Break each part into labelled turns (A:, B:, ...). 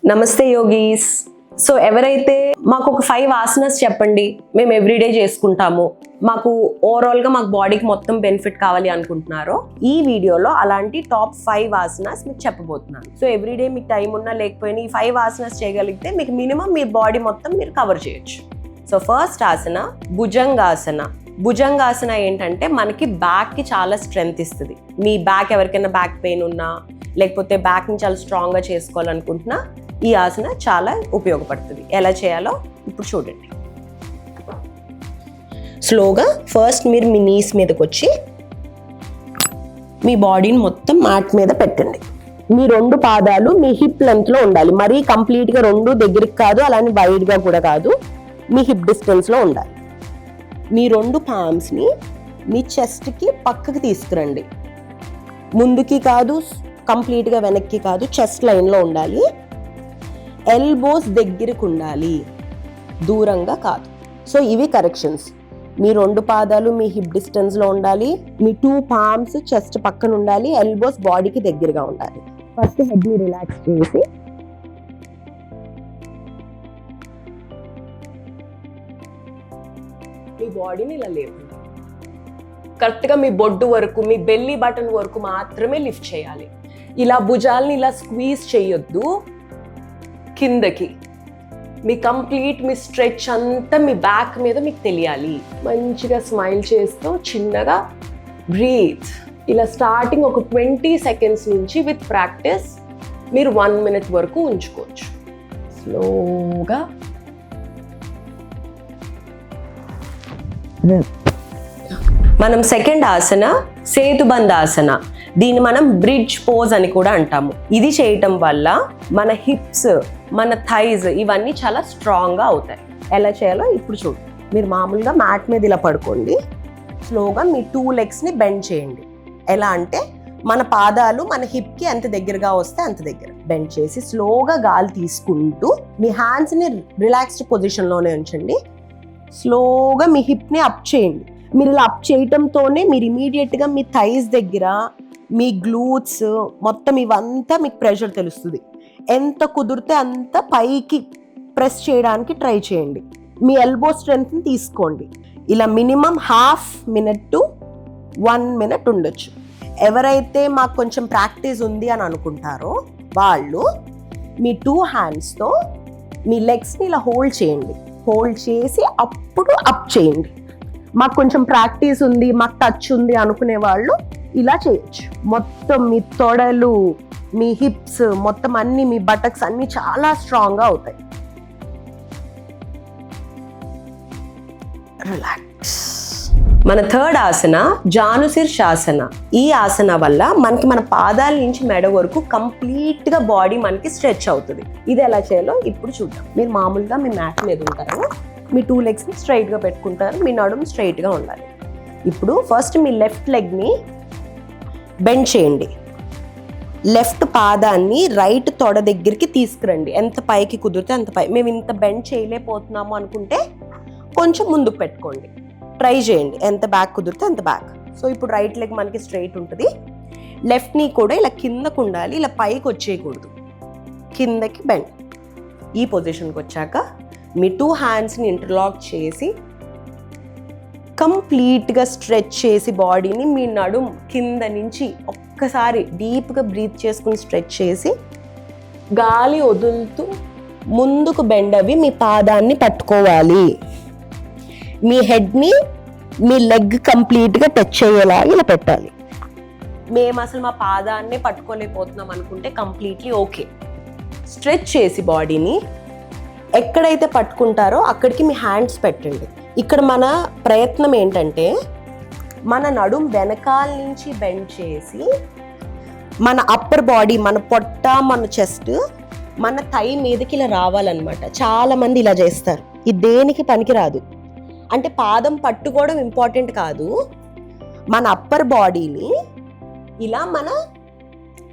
A: నమస్తే yogis. So ఎవరైతే మాకు ఒక 5 ఆసనాస్ చెప్పండి, మేము ఎవ్రీడే చేసుకుంటాము, మాకు ఓవరాల్గా మాకు బాడీకి మొత్తం బెనిఫిట్ కావాలి అనుకుంటున్నారో, ఈ వీడియోలో అలాంటి టాప్ 5 ఆసనాస్ మీకు చెప్పబోతున్నాను. సో ఎవ్రీడే మీకు టైం ఉన్నా లేకపోయినా ఈ 5 ఆసనాస్ చేయగలిగితే మీకు మినిమం మీ బాడీ మొత్తం మీరు కవర్ చేయొచ్చు. సో ఫస్ట్ ఆసన భుజంగాసన. భుజంగాసన ఏంటంటే మనకి బ్యాక్కి చాలా స్ట్రెంగ్త్ ఇస్తుంది. మీ బ్యాక్ ఎవరికైనా బ్యాక్ పెయిన్ ఉన్నా లేకపోతే బ్యాక్ని చాలా స్ట్రాంగ్గా చేసుకోవాలనుకుంటున్నా ఈ ఆసన చాలా ఉపయోగపడుతుంది. ఎలా చేయాలో ఇప్పుడు చూడండి. స్లోగా ఫస్ట్ మీరు మీ నీస్ మీదకి వచ్చి మీ బాడీని మొత్తం మ్యాట్ మీద పెట్టండి. మీ 2 పాదాలు మీ హిప్ లెంత్లో ఉండాలి. మరీ కంప్లీట్గా 2 దగ్గరికి కాదు, అలానే వైడ్గా కూడా కాదు, మీ హిప్ డిస్టెన్స్లో ఉండాలి. మీ 2 పామ్స్ని మీ చెస్ట్కి పక్కకి తీసుకురండి. ముందుకి కాదు, కంప్లీట్గా వెనక్కి కాదు, చెస్ట్ లైన్లో ఉండాలి. ఎల్బోస్ దగ్గరకు ఉండాలి, దూరంగా కాదు. సో ఇవి కరెక్షన్స్. మీ 2 పాదాలు మీ హిప్ డిస్టెన్స్లో ఉండాలి, మీ 2 పామ్స్ చెస్ట్ పక్కన ఉండాలి, ఎల్బోస్ బాడీకి దగ్గరగా ఉండాలి. ఫస్ట్ హెడ్ని రిలాక్స్ చేసి మీ బాడీని ఇలా లేపండి. కరెక్ట్గా మీ బొడ్డు వరకు, మీ బెల్లీ బటన్ వరకు మాత్రమే లిఫ్ట్ చేయాలి. ఇలా భుజాలని ఇలా స్క్వీజ్ చేయొద్దు కిందకి. మీ కంప్లీట్ మీ స్ట్రెచ్ అంతా మీ బ్యాక్ మీద మీకు తెలియాలి. మంచిగా స్మైల్ చేస్తూ చిన్నగా బ్రీత్. ఇలా స్టార్టింగ్ ఒక 20 సెకండ్స్ నుంచి విత్ ప్రాక్టీస్ మీరు 1 మినిట్ వరకు ఉంచుకోవచ్చు. స్లోగా మనం సెకండ్ ఆసన సేతుబంధ ఆసన. దీన్ని మనం బ్రిడ్జ్ పోజ్ అని కూడా అంటాము. ఇది చేయటం వల్ల మన హిప్స్, మన థైస్ ఇవన్నీ చాలా స్ట్రాంగ్గా అవుతాయి. ఎలా చేయాలో ఇప్పుడు చూడు. మీరు మామూలుగా మ్యాట్ మీద ఇలా పడుకోండి. స్లోగా మీ 2 లెగ్స్ని బెండ్ చేయండి. ఎలా అంటే మన పాదాలు మన హిప్కి ఎంత దగ్గరగా వస్తే అంత దగ్గర బెండ్ చేసి స్లోగా గాలి తీసుకుంటూ మీ హ్యాండ్స్ని రిలాక్స్డ్ పొజిషన్లోనే ఉంచండి. స్లోగా మీ హిప్ని అప్ చేయండి. మీరు ఇలా అప్ చేయటంతోనే మీరు ఇమీడియట్గా మీ థైస్ దగ్గర, మీ గ్లూట్స్ మొత్తం ఇవంతా మీకు ప్రెషర్ తెలుస్తుంది. ఎంత కుదిరితే అంత పైకి ప్రెస్ చేయడానికి ట్రై చేయండి. మీ ఎల్బో స్ట్రెంగ్త్ని తీసుకోండి. ఇలా మినిమం 1/2 మినిట్ టు 1 మినిట్ ఉండొచ్చు. ఎవరైతే మాకు కొంచెం ప్రాక్టీస్ ఉంది అని అనుకుంటారో వాళ్ళు మీ 2 హ్యాండ్స్తో మీ లెగ్స్ని ఇలా హోల్డ్ చేయండి. హోల్డ్ చేసి అప్పుడు అప్ చేయండి. మాకు కొంచెం ప్రాక్టీస్ ఉంది, మాకు టచ్ ఉంది అనుకునే వాళ్ళు ఇలా చేయొచ్చు. మొత్తం మీ తొడలు, మీ హిప్స్ మొత్తం అన్ని, మీ బటక్స్ అన్ని చాలా స్ట్రాంగ్గా అవుతాయి. రిలాక్స్. మన థర్డ్ ఆసన జానుశీర్షాసన. ఈ ఆసన వల్ల మనకి మన పాదాల నుంచి మెడ వరకు కంప్లీట్గా బాడీ మనకి స్ట్రెచ్ అవుతుంది. ఇది ఎలా చేయాలో ఇప్పుడు చూద్దాం. మీరు మామూలుగా మీ మ్యాట్ మీద ఉంటారు, మీ 2 లెగ్స్ని స్ట్రైట్గా పెట్టుకుంటారు, మీ నడుము స్ట్రైట్గా ఉండాలి. ఇప్పుడు ఫస్ట్ మీ లెఫ్ట్ లెగ్ని బెండ్ చేయండి. లెఫ్ట్ పాదాన్ని రైట్ తొడ దగ్గరికి తీసుకురండి. ఎంత పైకి కుదిరితే అంత పై. మేము ఇంత బెండ్ చేయలేకపోతున్నాము అనుకుంటే కొంచెం ముందుకు పెట్టుకోండి. ట్రై చేయండి, ఎంత బ్యాక్ కుదిరితే అంత బ్యాక్. సో ఇప్పుడు రైట్ లెగ్ మనకి స్ట్రైట్ ఉంటుంది. లెఫ్ట్ నీ కూడా ఇలా కిందకు ఉండాలి, ఇలా పైకి వచ్చేయకూడదు. కిందకి బెండ్. ఈ పొజిషన్కి వచ్చాక మీ 2 హ్యాండ్స్ని ఇంటర్లాక్ చేసి కంప్లీట్గా స్ట్రెచ్ చేసి బాడీని మీ నడుం కింద నుంచి ఒక్కసారి డీప్గా బ్రీత్ చేసుకుని స్ట్రెచ్ చేసి గాలి వదులుతూ ముందుకు బెండ్ అవి మీ పాదాన్ని పట్టుకోవాలి. మీ హెడ్ని మీ లెగ్ కంప్లీట్గా టచ్ అయ్యేలా ఇలా పెట్టాలి. మేము అసలు మా పాదాన్నే పట్టుకోలేకపోతున్నాం అనుకుంటే కంప్లీట్లీ ఓకే. స్ట్రెచ్ చేసి బాడీని ఎక్కడైతే పట్టుకుంటారో అక్కడికి మీ హ్యాండ్స్ పెట్టండి. ఇక్కడ మన ప్రయత్నం ఏంటంటే మన నడుం వెనకాల నుంచి బెండ్ చేసి మన అప్పర్ బాడీ, మన పొట్ట, మన చెస్ట్, మన థై మీదకి ఇలా రావాలన్నమాట. చాలామంది ఇలా చేస్తారు. ఇది దేనికి పనికిరాదు. అంటే పాదం పట్టుకోవడం ఇంపార్టెంట్ కాదు, మన అప్పర్ బాడీని ఇలా మన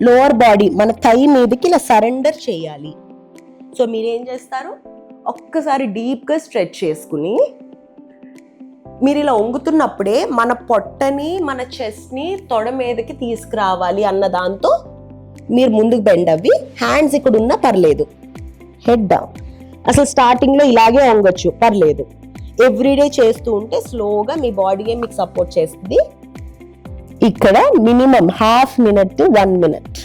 A: లోవర్ బాడీ, మన థై మీదకి ఇలా సరెండర్ చేయాలి. సో మీరేం చేస్తారు, ఒక్కసారి డీప్గా స్ట్రెచ్ చేసుకుని మీరు ఇలా వంగుతున్నప్పుడే మన పొట్టని, మన చెస్ట్ని తొడ మీదకి తీసుకురావాలి అన్న దాంతో మీరు ముందుకు బెండ్ అవ్వి హ్యాండ్స్ ఇక్కడ ఉన్నా పర్లేదు. Head down. అసలు స్టార్టింగ్లో ఇలాగే వంగొచ్చు, పర్లేదు. ఎవ్రీడే చేస్తూ ఉంటే స్లోగా మీ బాడీయే మీకు సపోర్ట్ చేస్తుంది. ఇక్కడ మినిమం 1/2 minute to 1 minute.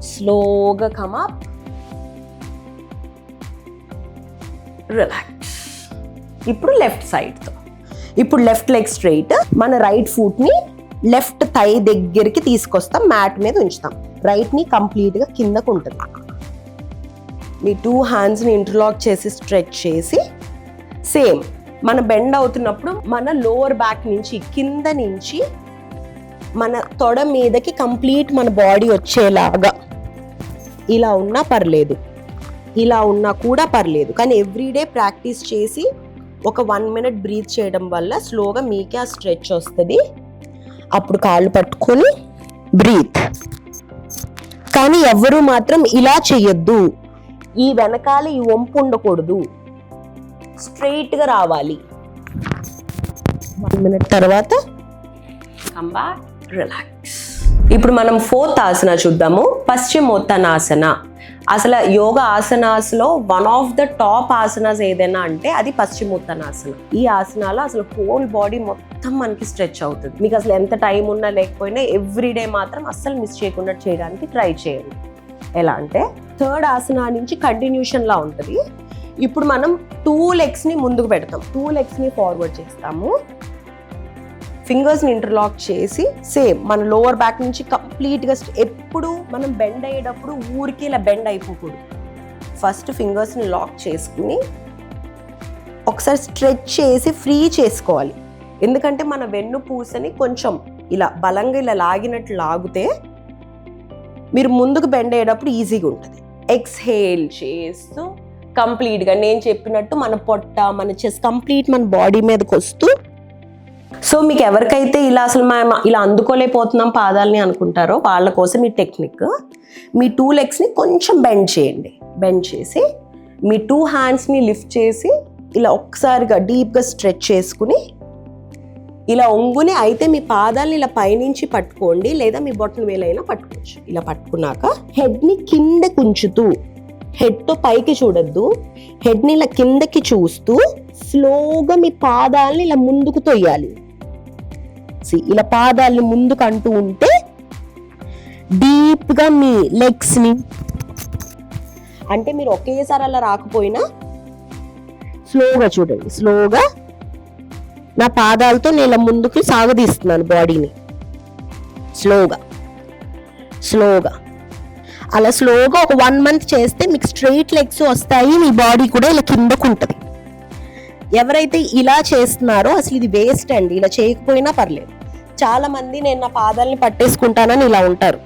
A: స్లోగా కమ్ అప్, రిలాక్స్. ఇప్పుడు లెఫ్ట్ సైడ్తో. ఇప్పుడు లెఫ్ట్ లెగ్ స్ట్రైట్. మన రైట్ ఫుట్ని లెఫ్ట్ థై దగ్గరికి తీసుకొస్తాం, మ్యాట్ మీద ఉంచుతాం. రైట్ని కంప్లీట్గా కిందకు ఉంటుంది. మీ 2 handsని ఇంటర్లాక్ చేసి స్ట్రెచ్ చేసి, సేమ్ మన బెండ్ అవుతున్నప్పుడు మన లోవర్ బ్యాక్ నుంచి కింద నుంచి మన తొడ మీదకి కంప్లీట్ మన బాడీ వచ్చేలాగా ఇలా ఉన్నా పర్లేదు, ఇలా ఉన్నా కూడా పర్లేదు. కానీ ఎవ్రీడే ప్రాక్టీస్ చేసి ఒక 1 minute బ్రీత్ చేయడం వల్ల స్లోగా మీకే ఆ స్ట్రెచ్ వస్తుంది. అప్పుడు కాళ్ళు పట్టుకొని బ్రీత్. కానీ ఎవ్వరూ మాత్రం ఇలా చెయ్యొద్దు. ఈ వెనకాల ఈ వంపు ఉండకూడదు, స్ట్రైట్గా రావాలి. 1 minute తర్వాత కమ్ బ్యాక్, రిలాక్స్. ఇప్పుడు మనం 4th ఆసన చూద్దాము, పశ్చిమోత్తనాసన. అసలు యోగా ఆసనాస్లో one of the top asanas ఏదైనా అంటే అది పశ్చిమోత్తనాసన. ఈ ఆసనాలో అసలు హోల్ బాడీ మొత్తం మనకి స్ట్రెచ్ అవుతుంది. మీకు అసలు ఎంత టైం ఉన్నా లేకపోయినా ఎవ్రీడే మాత్రం అస్సలు మిస్ చేయకుండా చేయడానికి ట్రై చేయండి. ఎలా అంటే 3rd ఆసన నుంచి కంటిన్యూషన్ లా ఉంటుంది. ఇప్పుడు మనం 2 legsని ముందుకు పెడతాం, 2 legsని ఫార్వర్డ్ చేస్తాము. ఫింగర్స్ని ఇంటర్లాక్ చేసి సేమ్ మన లోవర్ బ్యాక్ నుంచి కంప్లీట్గా ఎప్పుడు మనం బెండ్ అయ్యేటప్పుడు ఊరికి ఇలా బెండ్ అయిపోకూడదు. ఫస్ట్ ఫింగర్స్ని లాక్ చేసుకుని ఒకసారి స్ట్రెచ్ చేసి ఫ్రీ చేసుకోవాలి. ఎందుకంటే మన వెన్ను పూసని కొంచెం ఇలా బలంగా ఇలా లాగినట్లు లాగితే మీరు ముందుకు బెండ్ అయ్యేటప్పుడు ఈజీగా ఉంటుంది. ఎక్స్హేల్ చేస్తూ కంప్లీట్గా నేను చెప్పినట్టు మన పొట్ట, మన చెస్ట్ కంప్లీట్ మన బాడీ మీదకి వస్తూ. సో మీకు ఎవరికైతే ఇలా అసలు మేము ఇలా అందుకోలేకపోతున్నాం పాదాలని అనుకుంటారో వాళ్ళ కోసం ఈ టెక్నిక్. మీ 2 legsని కొంచెం బెండ్ చేయండి. బెండ్ చేసి మీ 2 handsని లిఫ్ట్ చేసి ఇలా ఒక్కసారిగా డీప్గా స్ట్రెచ్ చేసుకుని ఇలా ఒంగుని అయితే మీ పాదాలని ఇలా పైనుంచి పట్టుకోండి, లేదా మీ బొట్టన వేలైనా పట్టుకోవచ్చు. ఇలా పట్టుకున్నాక హెడ్ని కిందకు ఉంచుతూ, హెడ్తో పైకి చూడొద్దు, హెడ్ని ఇలా కిందకి చూస్తూ స్లోగా మీ పాదాలని ఇలా ముందుకు తొయ్యాలి. ఇలా పాదాలని ముందుకు అంటూ ఉంటే డీప్గా మీ లెగ్స్ని, అంటే మీరు ఒకేసారి అలా రాకపోయినా స్లోగా చూడండి. స్లోగా నా పాదాలతో నేను ఇలా ముందుకు సాగదీస్తున్నాను బాడీని. స్లోగా స్లోగా అలా స్లోగా ఒక 1 month చేస్తే మీకు స్ట్రెయిట్ లెగ్స్ వస్తాయి, మీ బాడీ కూడా ఇలా కిందకు ఉంటుంది. ఎవరైతే ఇలా చేస్తున్నారో అసలు ఇది వేస్ట్ అండి, ఇలా చేయకపోయినా పర్లేదు. చాలా మంది నేను నా పాదాలని పట్టేసుకుంటానని ఇలా ఉంటారు.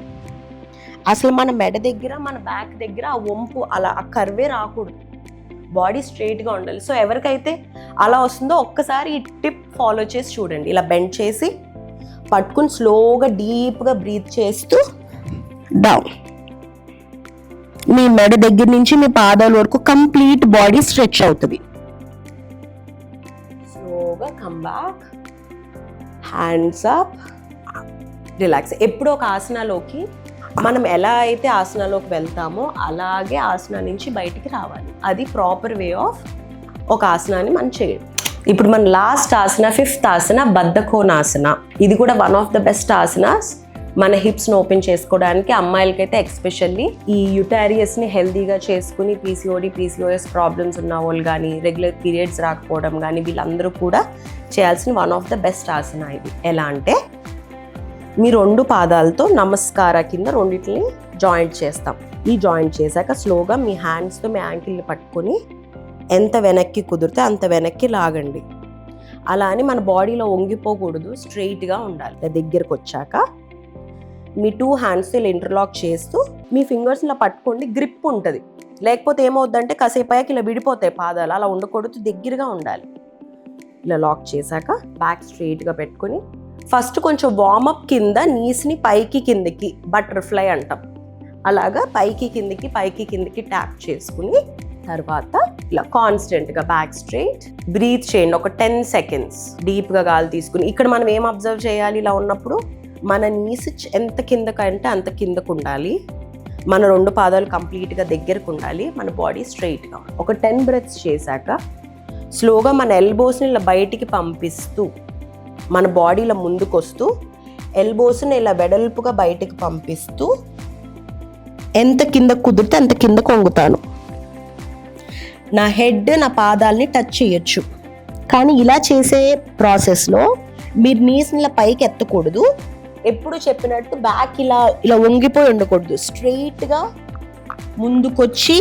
A: అసలు మన మెడ దగ్గర, మన బ్యాక్ దగ్గర ఆ వంపు అలా ఆ కర్వే రాకూడదు, బాడీ స్ట్రైట్గా ఉండాలి. సో ఎవరికైతే అలా వస్తుందో ఒక్కసారి ఈ టిప్ ఫాలో చేసి చూడండి. ఇలా బెండ్ చేసి పట్టుకుని స్లోగా డీప్గా బ్రీత్ చేస్తూ డౌన్. మీ మెడ దగ్గర నుంచి మీ పాదాల వరకు కంప్లీట్ బాడీ స్ట్రెచ్ అవుతుంది. స్లోగా come back, hands up, relax. ఎప్పుడు ఒక ఆసనాలోకి మనం ఎలా అయితే ఆసనాలోకి వెళ్తామో అలాగే ఆసనా నుంచి బయటికి రావాలి. అది ప్రాపర్ వే ఆఫ్ ఒక ఆసనాన్ని మనం చేయడం. ఇప్పుడు మన లాస్ట్ ఆసన 5th ఆసన బద్ధకోనాసన. ఇది కూడా one of the best asanas మన హిప్స్ని ఓపెన్ చేసుకోవడానికి. అమ్మాయిలకైతే ఎక్స్పెషల్లీ ఈ యుటారియస్ని హెల్దీగా చేసుకుని పీసీఓడి, పీసీఓఎస్ ప్రాబ్లమ్స్ ఉన్న వాళ్ళు కానీ, రెగ్యులర్ పీరియడ్స్ రాకపోవడం కానీ, వీళ్ళందరూ కూడా చేయాల్సిన వన్ ఆఫ్ ద బెస్ట్ ఆసన ఇది. ఎలా అంటే మీ 2 పాదాలతో నమస్కార కింద రెండింటిని జాయింట్ చేస్తాం. ఈ జాయింట్ చేశాక స్లోగా మీ హ్యాండ్స్తో మీ యాంకిల్ని పట్టుకొని ఎంత వెనక్కి కుదిరితే అంత వెనక్కి లాగండి. అలా అని మన బాడీలో వంగిపోకూడదు, స్ట్రెయిట్గా ఉండాలి. దగ్గరకు వచ్చాక మీ 2 handsతో ఇలా ఇంటర్లాక్ చేస్తూ మీ ఫింగర్స్ ఇలా పట్టుకోండి, గ్రిప్ ఉంటుంది. లేకపోతే ఏమవుద్దంటే కాసేపు అయ్యాక ఇలా విడిపోతాయి పాదాలు, అలా ఉండకూడదు, దగ్గరగా ఉండాలి. ఇలా లాక్ చేశాక బ్యాక్ స్ట్రెయిట్గా పెట్టుకొని ఫస్ట్ కొంచెం వార్మప్ కింద నీస్ని పైకి కిందకి బటర్ఫ్లై అంటాం, అలాగా పైకి కిందకి ట్యాప్ చేసుకుని తర్వాత ఇలా కాన్స్టెంట్గా బ్యాక్ స్ట్రెయిట్ బ్రీత్ చేయండి. ఒక 10 seconds డీప్గా గాలి తీసుకుని. ఇక్కడ మనం ఏం అబ్జర్వ్ చేయాలి ఇలా ఉన్నప్పుడు, మన నీస్ ఎంత కిందకంటే అంత కిందకు ఉండాలి. మన 2 పాదాలు కంప్లీట్గా దగ్గరకు ఉండాలి, మన బాడీ స్ట్రైట్గా. ఒక 10 బ్రెత్స్ చేశాక స్లోగా మన ఎల్బోస్ని ఇలా బయటికి పంపిస్తూ మన బాడీలో ముందుకు వస్తూ ఎల్బోస్ని ఇలా వెడల్పుగా బయటికి పంపిస్తూ ఎంత కింద కుదిరితే అంత కింద కొంగుతాను. నా హెడ్ నా పాదాలని టచ్ చేయొచ్చు. కానీ ఇలా చేసే ప్రాసెస్లో మీరు నీస్ని ఇలా పైకి ఎత్తకూడదు. ఎప్పుడు చెప్పినట్టు బ్యాక్ ఇలా ఇలా వంగిపోయి ఉండకూడదు. స్ట్రెయిట్గా ముందుకొచ్చి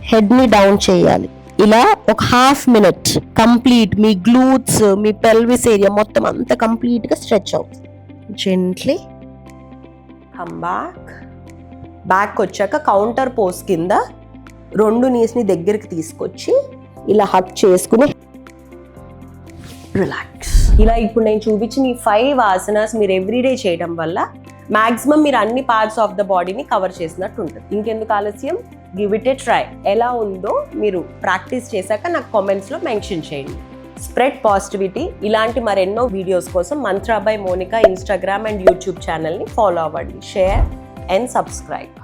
A: హెడ్ని డౌన్ చేయాలి. ఇలా ఒక 1/2 minute కంప్లీట్ మీ గ్లూట్స్, మీ పెల్విస్ ఏరియా మొత్తం అంతా కంప్లీట్గా స్ట్రెచ్ అవుతుంది. జెంట్లీ కమ్ బ్యాక్ వచ్చాక కౌంటర్ పోజ్ కింద 2 నీస్ని దగ్గరికి తీసుకొచ్చి ఇలా హక్ చేసుకుని రిలాక్స్. ఇలా ఇప్పుడు నేను చూపించిన ఈ 5 ఆసనాస్ మీరు ఎవ్రీడే చేయడం వల్ల మ్యాక్సిమం మీరు అన్ని పార్ట్స్ ఆఫ్ ద బాడీని కవర్ చేసినట్టు ఉంటుంది. ఇంకెందుకు ఆలస్యం, గివ్ ఇట్ ఏ ట్రై. ఎలా ఉందో మీరు ప్రాక్టీస్ చేశాక నాకు కామెంట్స్లో మెన్షన్ చేయండి. Spread positivity. ఇలాంటి మరెన్నో వీడియోస్ కోసం Mantra by Monika Instagram and YouTube ఛానల్ని ఫాలో అవ్వండి. Share and subscribe.